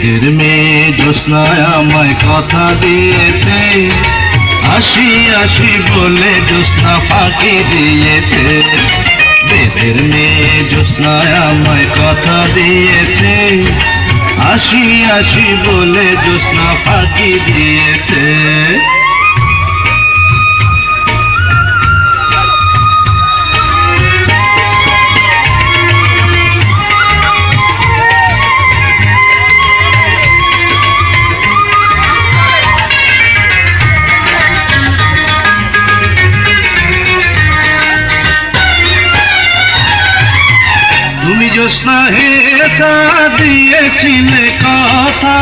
বেদের মেয়ে জ্যোৎস্নায় আমায় কথা দিয়েছে, আসি আসি বলে জ্যোৎস্না ফাঁকি দিয়েছে। বেদের মেয়ে জ্যোৎস্নায় আমায় কথা দিয়েছে, আসি আসি বলে জ্যোৎস্না ফাঁকি দিয়েছে। তুমি জ্যোৎস্না হেতা দিয়েছিলে কথা,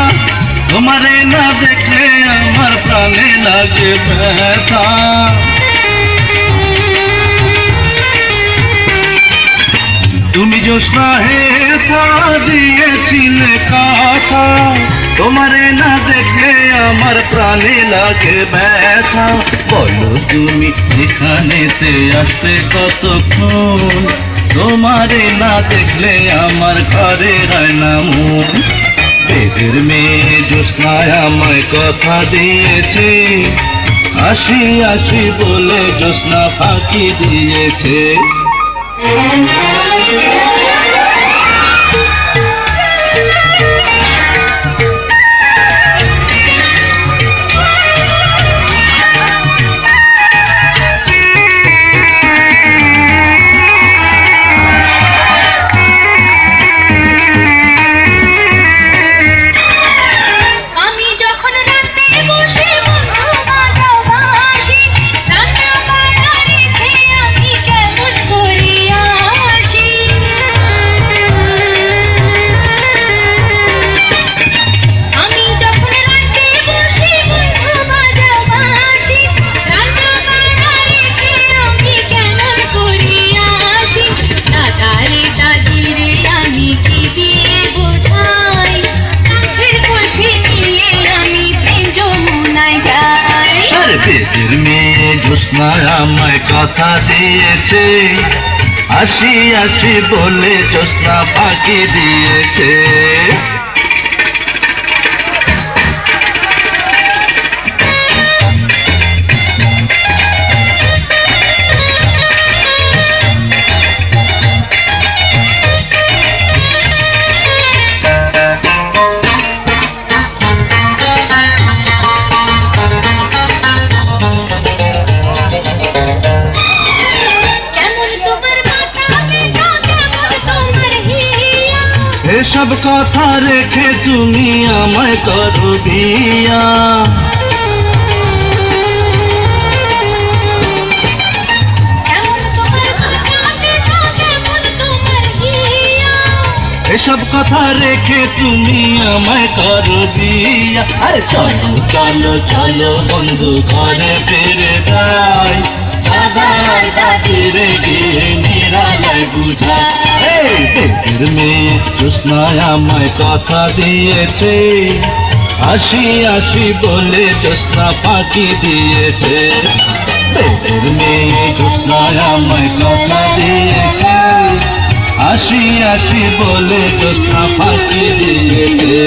তোমারে না দেখলে আমার প্রাণে লাগে ব্যথা। তুমি জ্যোৎস্না হেতা দিয়েছিলে কথা, তোমারে না দেখলে আমার প্রাণে লাগে ব্যথা। বলো তুমি এখানেতে আসবে কতক্ষণ, তোমারে না দেখলে আমার ঘরে হয় না মন। বেদের মেয়ে জ্যোৎস্নায় আমায় কথা দিয়েছে, আসি আসি বলে জ্যোৎস্না ফাঁকি দিয়েছে। বেদের মেয়ে জ্যোৎস্নায় আমায় কথা দিয়েছে, আসি আসি বলে জ্যোৎস্না ফাঁকি দিয়েছে। এসব কথা রেখে তুমি আমায় করো বিয়া, এসব কথা রেখে তুমি আমায় করো বিয়া। আরে চলো চলো চলো বন্ধু ঘরে ফিরে যাই, দাদার দাদিরে গিয়ে নিরালায় বুঝাই। বেদের মেয়ে জ্যোৎস্নায় আমায় কথা দিয়েছে, আসি আসি বলে জ্যোৎস্না ফাঁকি দিয়েছে। বেদের মেয়ে জ্যোৎস্নায় আমায় কথা দিয়েছে, আসি আসি বলে জ্যোৎস্না ফাঁকি দিয়েছে।